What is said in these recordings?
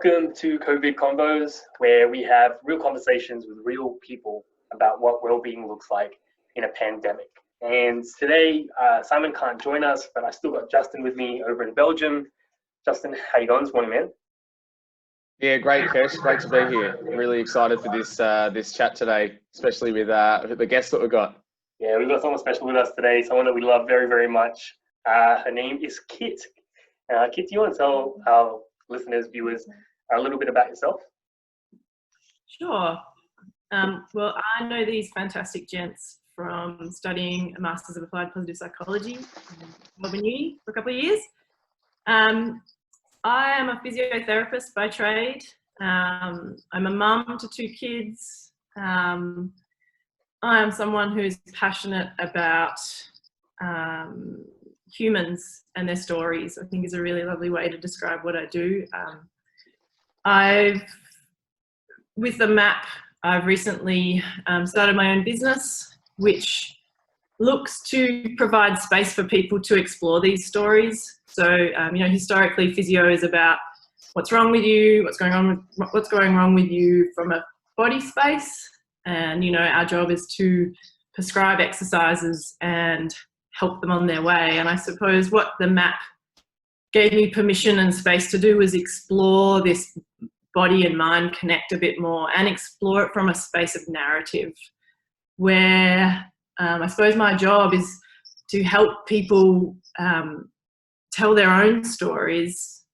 Welcome to COVID Convos, where we have real conversations with real people about what well-being looks like in a pandemic. And today, Simon can't join us, but I still got Justin with me over in Belgium. Justin, how you going this morning, man? Yeah, great, Kesh. Great to be here. Really excited for this chat today, especially with the guests that we've got. Yeah, we've got someone special with us today, someone that we love very, very much. Her name is Kit. Kit, do you want to tell our listeners, viewers, a little bit about yourself? Sure. Well, I know these fantastic gents from studying a Masters of Applied Positive Psychology in Melbourne Uni for a couple of years. I am a physiotherapist by trade. I'm a mum to 2 kids. I am someone who's passionate about humans and their stories. I think is a really lovely way to describe what I do. With the MAP, I've recently started my own business, which looks to provide space for people to explore these stories. So, historically, physio is about what's wrong with you, what's going wrong with you from a body space, and our job is to prescribe exercises and help them on their way. And I suppose what the MAP gave me permission and space to do was explore this body and mind connect a bit more and explore it from a space of narrative where I suppose my job is to help people tell their own stories,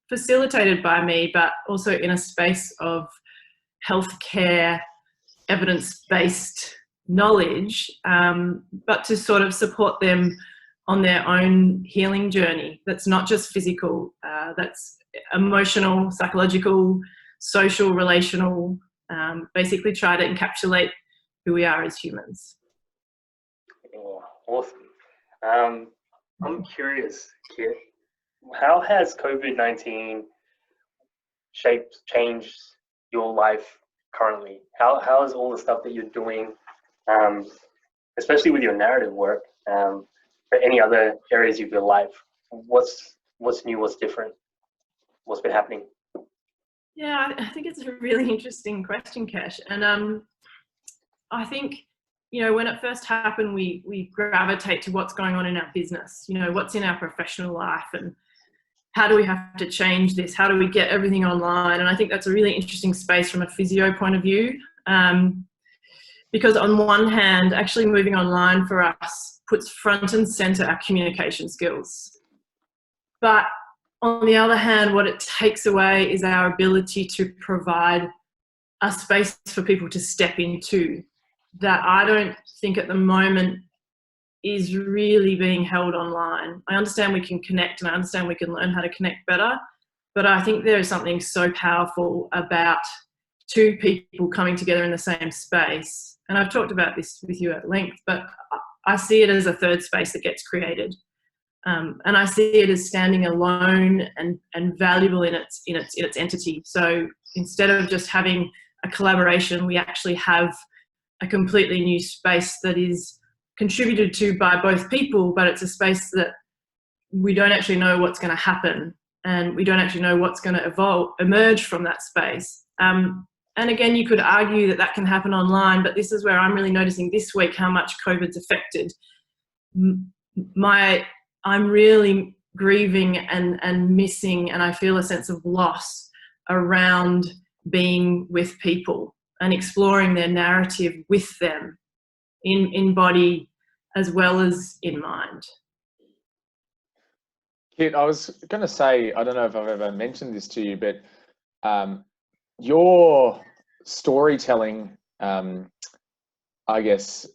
facilitated by me, but also in a space of healthcare, evidence-based knowledge, but to sort of support them on their own healing journey. That's not just physical, that's emotional, psychological, social, relational, basically try to encapsulate who we are as humans. Oh, awesome. I'm curious, Kit, how has COVID-19 changed your life currently? How is all the stuff that you're doing, especially with your narrative work, for any other areas of your life? What's new, what's different, what's been happening? Yeah, I think it's a really interesting question, Kesh. And I think, when it first happened, we gravitate to what's going on in our business, what's in our professional life and how do we have to change this? How do we get everything online? And I think that's a really interesting space from a physio point of view. Because on one hand, actually moving online for us puts front and center our communication skills. But on the other hand, what it takes away is our ability to provide a space for people to step into that I don't think at the moment is really being held online. I understand we can connect and I understand we can learn how to connect better, but I think there is something so powerful about 2 people coming together in the same space. And I've talked about this with you at length, but I see it as a third space that gets created. And I see it as standing alone and valuable in its entity. So instead of just having a collaboration, we actually have a completely new space that is contributed to by both people, but it's a space that we don't actually know what's going to happen and we don't actually know what's going to emerge from that space. And again, you could argue that can happen online, but this is where I'm really noticing this week how much COVID's affected. I'm really grieving and missing, and I feel a sense of loss around being with people and exploring their narrative with them in body as well as in mind. Kit, I was going to say, I don't know if I've ever mentioned this to you, but your storytelling, I guess,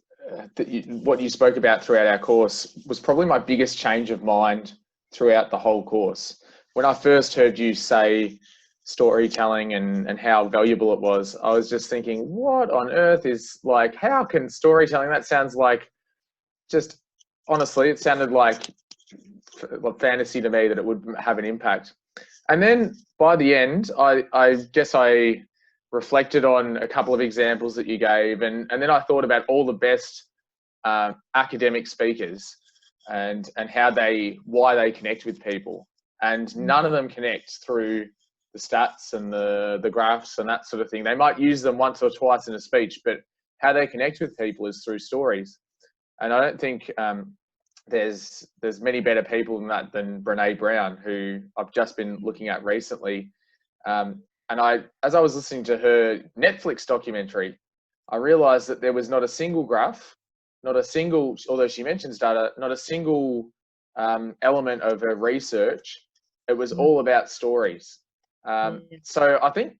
what you spoke about throughout our course was probably my biggest change of mind throughout the whole course. When I first heard you say storytelling and how valuable it was, I was just thinking, what on earth is, like, how can storytelling, that sounds like, just honestly, it sounded like fantasy to me that it would have an impact. And then by the end, I guess I reflected on a couple of examples that you gave, and then I thought about all the best academic speakers and why they connect with people, and none of them connect through stats and the graphs and that sort of thing. They might use them once or twice in a speech, but how they connect with people is through stories. And I don't think there's many better people than that than Brene Brown, who I've just been looking at recently. And as I was listening to her Netflix documentary, I realized that there was not a single graph, not a single, although she mentions data, not a single element of her research. It was all about stories. So I think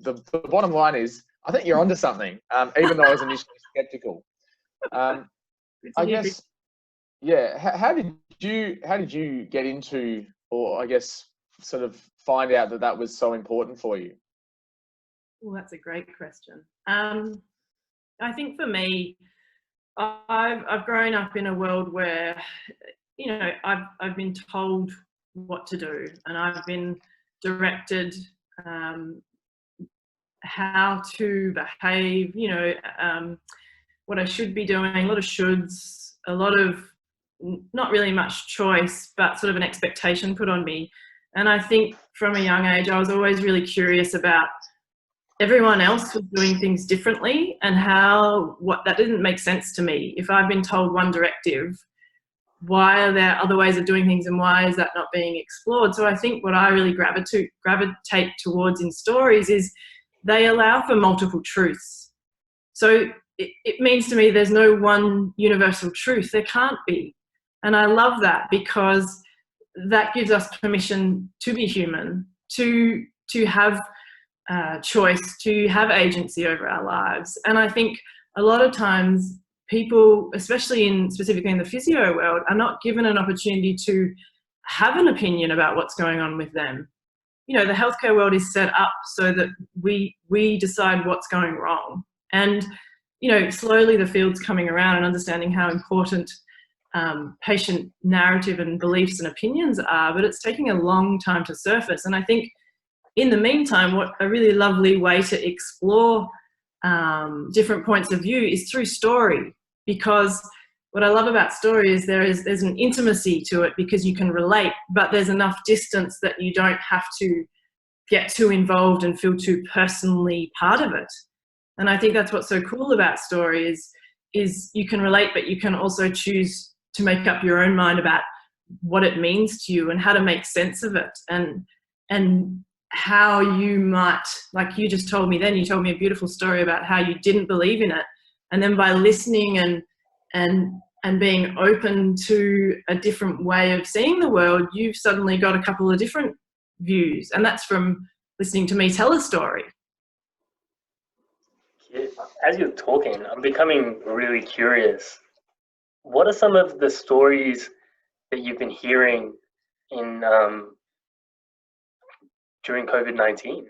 the bottom line is, I think you're onto something, even though I was initially skeptical. I guess, yeah. How did you get into, or I guess sort of find out that was so important for you? Well, that's a great question. I think for me, I've grown up in a world where, you know, I've been told what to do, and I've been directed how to behave, you know, what I should be doing, a lot of shoulds, a lot of not really much choice, but sort of an expectation put on me. And I think from a young age, I was always really curious about everyone else was doing things differently, and what that didn't make sense to me. If I've been told one directive, why are there other ways of doing things, and why is that not being explored? So I think what I really gravitate towards in stories is they allow for multiple truths. So it means to me there's no one universal truth. There can't be. And I love that, because that gives us permission to be human, to have choice, to have agency over our lives. And I think a lot of times people, especially specifically in the physio world, are not given an opportunity to have an opinion about what's going on with them. You know, the healthcare world is set up so that we decide what's going wrong. And, you know, slowly the field's coming around and understanding how important patient narrative and beliefs and opinions are, but it's taking a long time to surface. And I think in the meantime, what a really lovely way to explore different points of view is through story, because what I love about story is there's an intimacy to it, because you can relate, but there's enough distance that you don't have to get too involved and feel too personally part of it. And I think that's what's so cool about story is you can relate, but you can also choose to make up your own mind about what it means to you and how to make sense of it, and how you might, like you just told me then, you told me a beautiful story about how you didn't believe in it. And then by listening and being open to a different way of seeing the world, you've suddenly got a couple of different views. And that's from listening to me tell a story. As you're talking, I'm becoming really curious. What are some of the stories that you've been hearing in during COVID-19?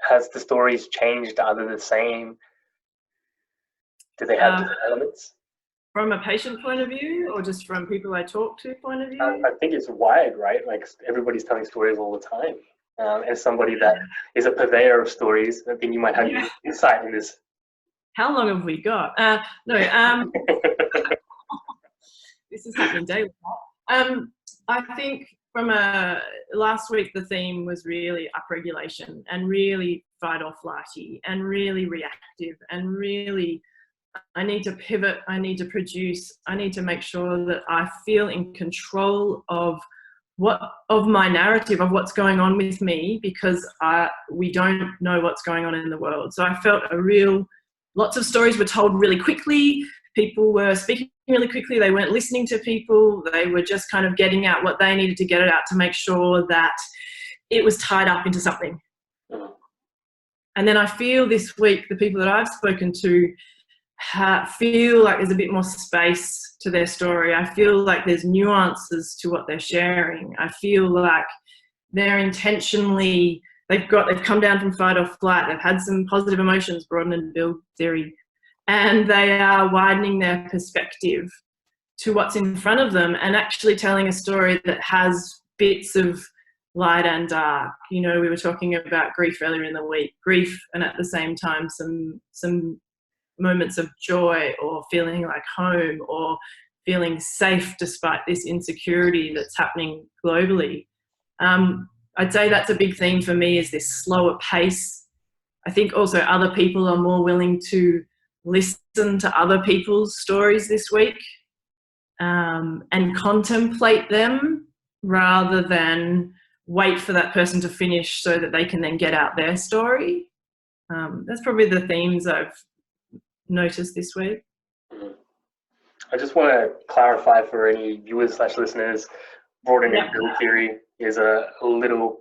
Has the stories changed? Are they the same? Do they have different elements? From a patient point of view, or just from people I talk to point of view? I think it's wide, right? Like everybody's telling stories all the time. As somebody that is a purveyor of stories, I think you might have insight in this. How long have we got? This is happening daily. I think from last week, the theme was really upregulation and really fight or flighty and really reactive and really, I need to pivot, I need to produce, I need to make sure that I feel in control of my narrative, of what's going on with me, because we don't know what's going on in the world. So I felt lots of stories were told really quickly. People were speaking really quickly. They weren't listening to people. They were just kind of getting out what they needed to get it out to make sure that it was tied up into something. And then I feel this week, the people that I've spoken to feel like there's a bit more space to their story. I feel like there's nuances to what they're sharing. I feel like they're intentionally, they've come down from fight or flight. They've had some positive emotions, broaden and build theory, and they are widening their perspective to what's in front of them and actually telling a story that has bits of light and dark. You know, we were talking about grief earlier in the week, grief, and at the same time some moments of joy, or feeling like home, or feeling safe despite this insecurity that's happening globally. I'd say that's a big theme for me, is this slower pace. I think also other people are more willing to listen to other people's stories this week, and contemplate them rather than wait for that person to finish so that they can then get out their story. That's probably the themes I've noticed this week. I just want to clarify for any viewers / listeners, broadening build theory is a little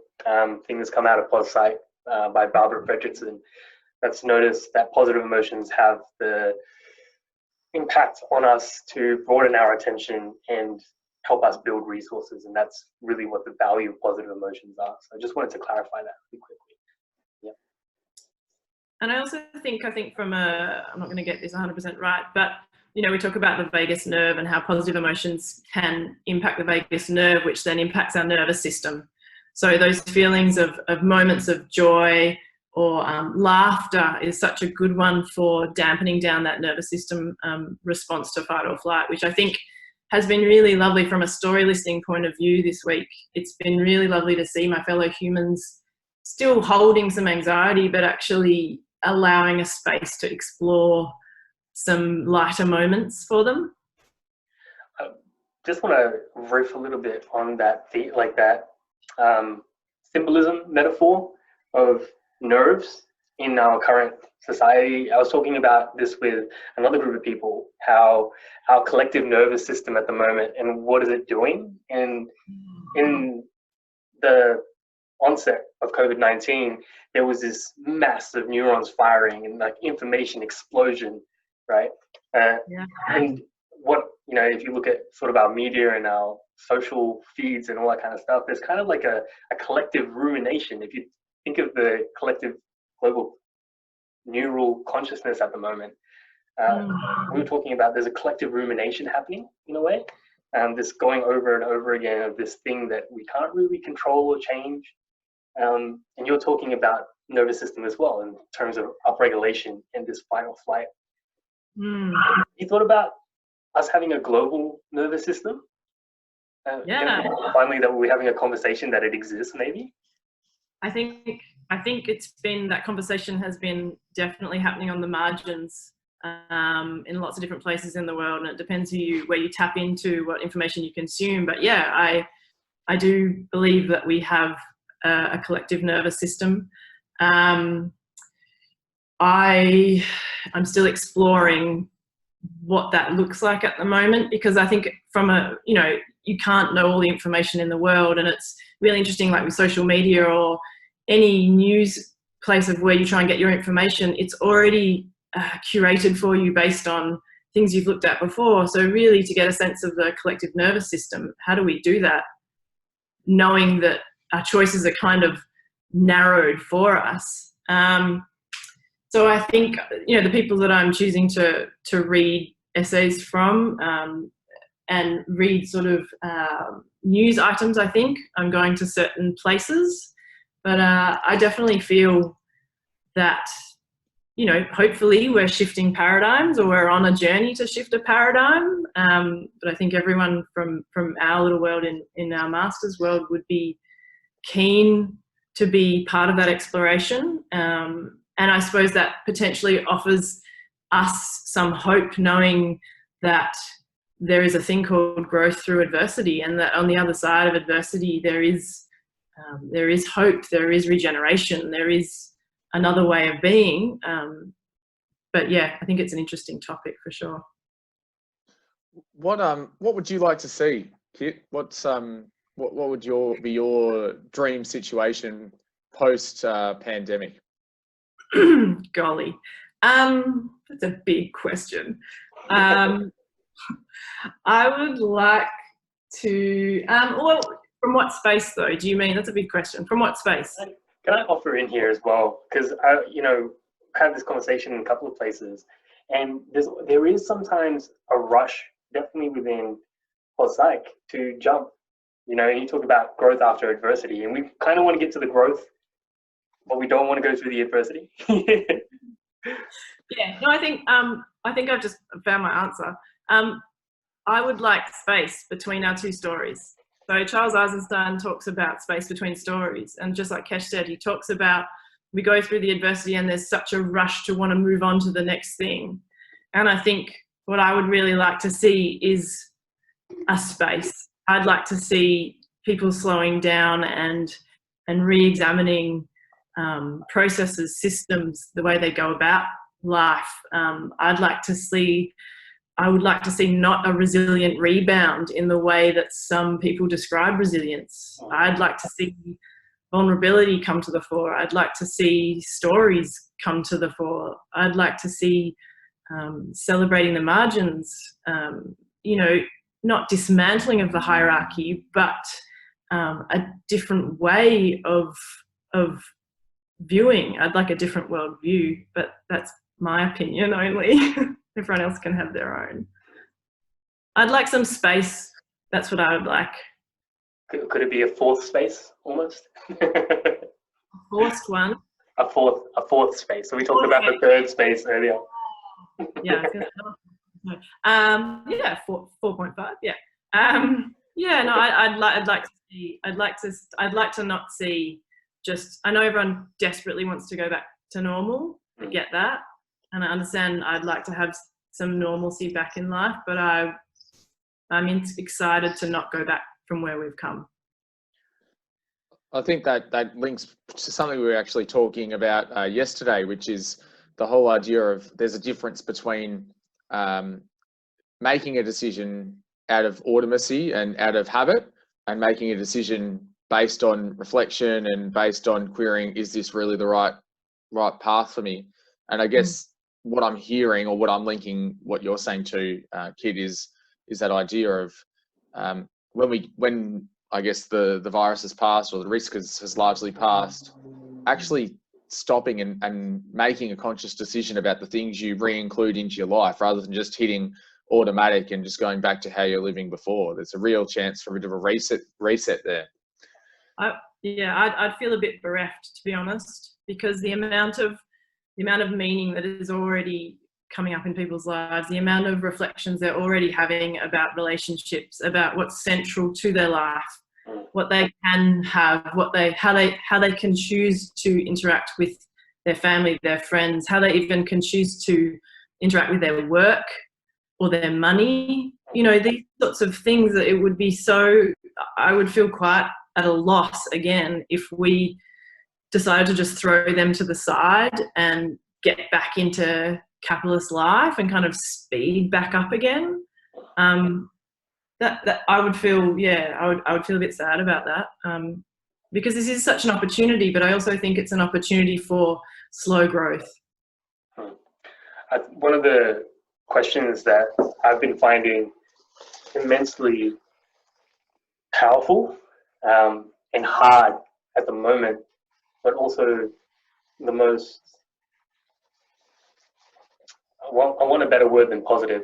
thing that's come out of Post-Psych by Barbara Fredrickson. That's noticed that positive emotions have the impact on us to broaden our attention and help us build resources, and that's really what the value of positive emotions are. So I just wanted to clarify that really quickly. Yeah. And I also think from I'm not going to get this 100% right, but you know, we talk about the vagus nerve and how positive emotions can impact the vagus nerve, which then impacts our nervous system. So those feelings of moments of joy or laughter is such a good one for dampening down that nervous system response to fight or flight, which I think has been really lovely from a story listening point of view this week. It's been really lovely to see my fellow humans still holding some anxiety, but actually allowing a space to explore some lighter moments for them. I just want to riff a little bit on that, symbolism metaphor of nerves in our current society. I was talking about this with another group of people, how our collective nervous system at the moment and what is it doing. And in the onset of COVID-19, there was this mass of neurons firing and like information explosion, right? And what, you know, if you look at sort of our media and our social feeds and all that kind of stuff, there's kind of like a collective rumination. If you think of the collective global neural consciousness at the moment, we were talking about there's a collective rumination happening in a way, this going over and over again of this thing that we can't really control or change. And you're talking about nervous system as well in terms of upregulation and this fight or flight. You thought about us having a global nervous system? Finally, that we're having a conversation that it exists, maybe? I think it's been, that conversation has been definitely happening on the margins in lots of different places in the world, and it depends where you tap into, what information you consume. But yeah, I do believe that we have a collective nervous system. I'm still exploring what that looks like at the moment, because I think you can't know all the information in the world, and it's really interesting, like with social media or any news place of where you try and get your information, it's already curated for you based on things you've looked at before. So really, to get a sense of the collective nervous system, how do we do that, knowing that our choices are kind of narrowed for us? So I think, the people that I'm choosing to read essays from and read sort of news items, I think I'm going to certain places. But I definitely feel that, hopefully we're shifting paradigms, or we're on a journey to shift a paradigm. But I think everyone from our little world in our master's world would be keen to be part of that exploration. And I suppose that potentially offers us some hope, knowing that there is a thing called growth through adversity, and that on the other side of adversity, there is hope, there is regeneration, there is another way of being. But yeah, I think it's an interesting topic for sure. What would you like to see, Kit? What would be your dream situation post pandemic? Golly, that's a big question. I would like to, well, from what space though? Do you mean, that's a big question. From what space? Can I offer in here as well? Because I, had this conversation in a couple of places, and there is sometimes a rush, definitely within Post-Psych, to jump. You talk about growth after adversity, and we kind of want to get to the growth, but we don't want to go through the adversity. Yeah, no, I think I've just found my answer. I would like space between our two stories. So Charles Eisenstein talks about space between stories, and just like Kesh said, he talks about we go through the adversity and there's such a rush to want to move on to the next thing. And I think what I would really like to see is a space. I'd like to see people slowing down and re-examining processes, systems, the way they go about life. I would like to see not a resilient rebound in the way that some people describe resilience. I'd like to see vulnerability come to the fore. I'd like to see stories come to the fore. I'd like to see celebrating the margins, not dismantling of the hierarchy, but a different way of viewing. I'd like a different world view, but that's my opinion only. Everyone else can have their own. I'd like some space. That's what I would like. Could it be a fourth space almost? A fourth one. A fourth space. So we talked about the third space earlier. Yeah. 4.5. Yeah. I'd like to not see just. I know everyone desperately wants to go back to normal. I get that, and I understand. I'd like to have some normalcy back in life, but I'm excited to not go back from where we've come. I think that links to something we were actually talking about yesterday, which is the whole idea of there's a difference between making a decision out of automacy and out of habit, and making a decision based on reflection and based on querying, is this really the right path for me? And I guess what I'm hearing, or what I'm linking what you're saying to, Kid, is that idea of when I guess the virus has passed, or the risk has largely passed, actually stopping and making a conscious decision about the things you re-include into your life, rather than just hitting automatic and just going back to how you're living before. There's a real chance for a bit of a reset there. I'd feel a bit bereft, to be honest, because the amount of meaning that is already coming up in people's lives, the amount of reflections they're already having about relationships, about what's central to their life, what they can have, how they can choose to interact with their family, their friends, how they even can choose to interact with their work or their money. These sorts of things, that it would be so, I would feel quite at a loss again if we decided to just throw them to the side and get back into capitalist life and kind of speed back up again. That I would feel, I would feel a bit sad about that, because this is such an opportunity, but I also think it's an opportunity for slow growth. One of the questions that I've been finding immensely powerful and hard at the moment, but also the most, I want a better word than positive,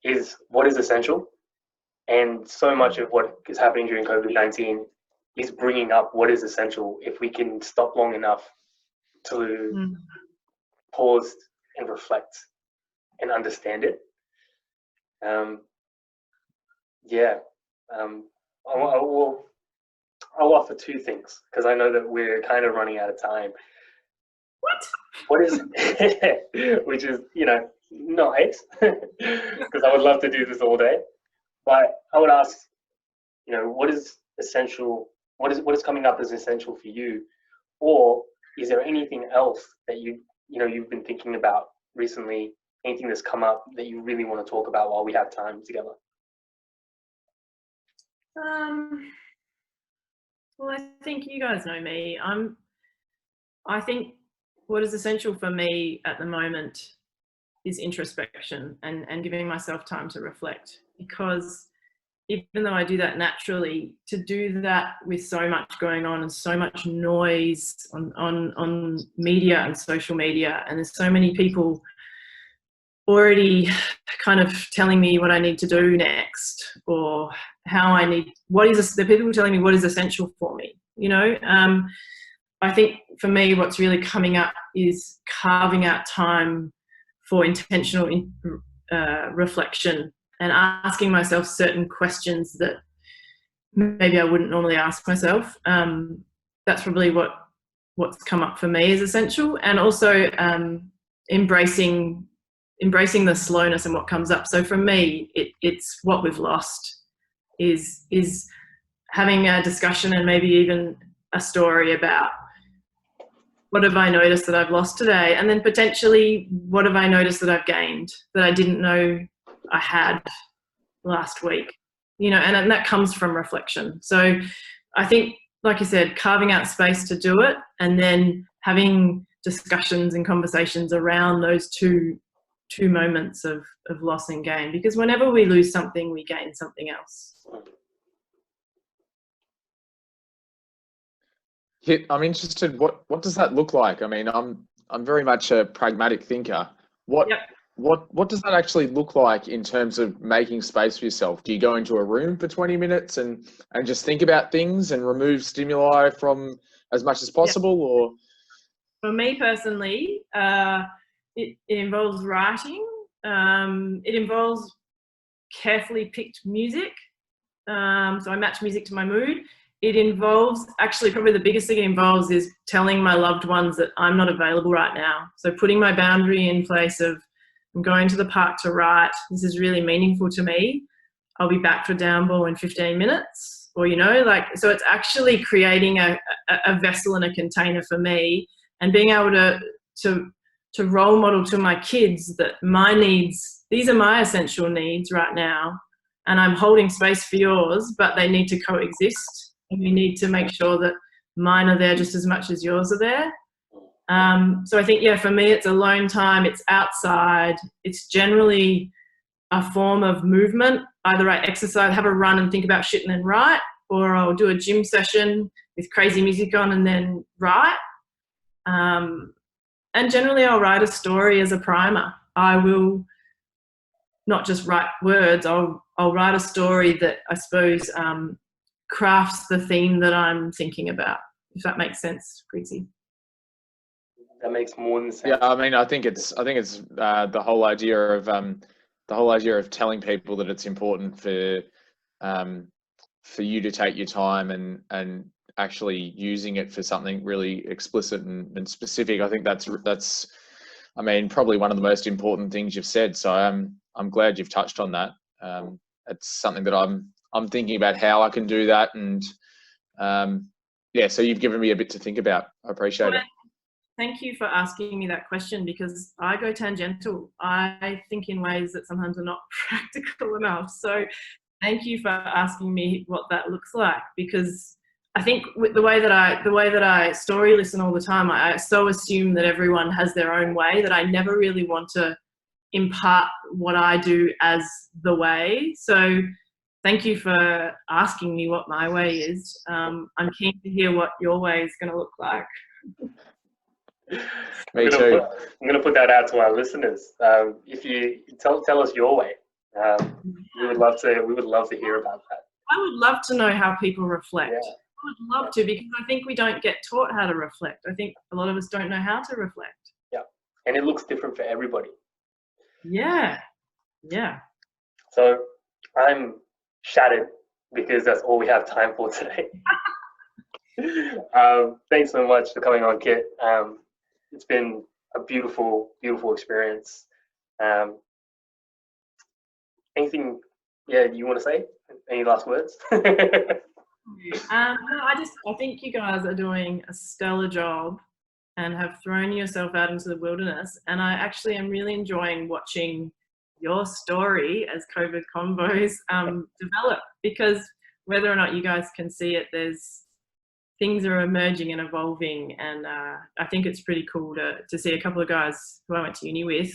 is what is essential. And so much of what is happening during COVID-19 is bringing up what is essential. If we can stop long enough to pause and reflect and understand it. I'll offer two things, because I know that we're kind of running out of time. What is which is, nice, because I would love to do this all day. But I would ask, what is essential? What is coming up as essential for you? Or is there anything else that you've been thinking about recently? Anything that's come up that you really want to talk about while we have time together? Well, I think you guys know me. I think what is essential for me at the moment is introspection and giving myself time to reflect, because even though I do that naturally, to do that with so much going on and so much noise on media and social media, and there's so many people already kind of telling me what I need to do next, or the people telling me what is essential for me, I think for me, what's really coming up is carving out time for intentional reflection and asking myself certain questions that maybe I wouldn't normally ask myself. That's probably what's come up for me is essential, and also embracing the slowness and what comes up. So for me, it's what we've lost is having a discussion and maybe even a story about what have I noticed that I've lost today, and then potentially what have I noticed that I've gained that I didn't know I had last week, and that comes from reflection. So I think, like you said, carving out space to do it, and then having discussions and conversations around those two moments of loss and gain, because whenever we lose something, we gain something else. I'm interested. What does that look like? I mean, I'm very much a pragmatic thinker. What does that actually look like in terms of making space for yourself? Do you go into a room for 20 minutes and just think about things and remove stimuli from as much as possible, or? For me personally, it involves writing. It involves carefully picked music. So I match music to my mood. It involves, actually probably the biggest thing it involves is telling my loved ones that I'm not available right now. So putting my boundary in place of, I'm going to the park to write. This is really meaningful to me. I'll be back for down ball in 15 minutes. Or, so it's actually creating a vessel and a container for me, and being able to role model to my kids that my needs, these are my essential needs right now, and I'm holding space for yours, but they need to coexist. And we need to make sure that mine are there just as much as yours are there. So I think, for me, it's alone time, it's outside, it's generally a form of movement. Either I exercise, have a run and think about shit and then write, or I'll do a gym session with crazy music on and then write. And generally I'll write a story as a primer. I will not just write words, I'll write a story that I suppose crafts the theme that I'm thinking about, if that makes sense, Grigsy. That makes more than sense. Yeah, I mean, I think it's the whole idea of telling people that it's important for you to take your time and actually using it for something really explicit and specific. I think that's I mean, probably one of the most important things you've said. So I'm glad you've touched on that. It's something that I'm thinking about how I can do that, and so you've given me a bit to think about. I appreciate it. Thank you for asking me that question, because I go tangential. I think in ways that sometimes are not practical enough. So thank you for asking me what that looks like, because I think with the way that I story listen all the time, I so assume that everyone has their own way that I never really want to impart what I do as the way. So thank you for asking me what my way is. I'm keen to hear what your way is going to look like. Me too. I'm going to put that out to our listeners. If you tell us your way, we would love to hear about that. I would love to know how people reflect. Yeah. I would love to, because I think we don't get taught how to reflect. I think a lot of us don't know how to reflect. Yeah, and it looks different for everybody. Yeah. So I'm shattered because that's all we have time for today. Thanks so much for coming on, Kit. It's been a beautiful, beautiful experience. Anything, you want to say? Any last words? No, I think you guys are doing a stellar job and have thrown yourself out into the wilderness. And I actually am really enjoying watching your story as COVID Convos develop, because whether or not you guys can see it, things are emerging and evolving, and I think it's pretty cool to see a couple of guys who I went to uni with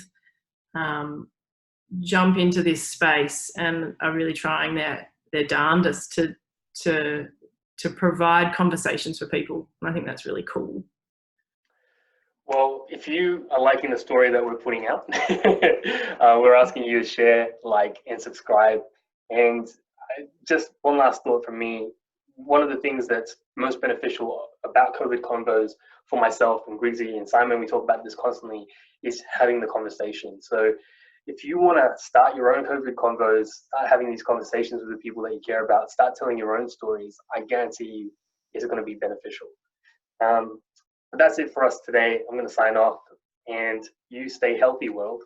jump into this space and are really trying their darndest to provide conversations for people. And I think that's really cool. Well, if you are liking the story that we're putting out, we're asking you to share, like, and subscribe. And just one last thought from me. One of the things that's most beneficial about COVID Convos for myself and Grigsy and Simon, we talk about this constantly, is having the conversation. So if you want to start your own COVID convos, start having these conversations with the people that you care about, start telling your own stories, I guarantee you it's going to be beneficial. But that's it for us today. I'm going to sign off, and you stay healthy, world.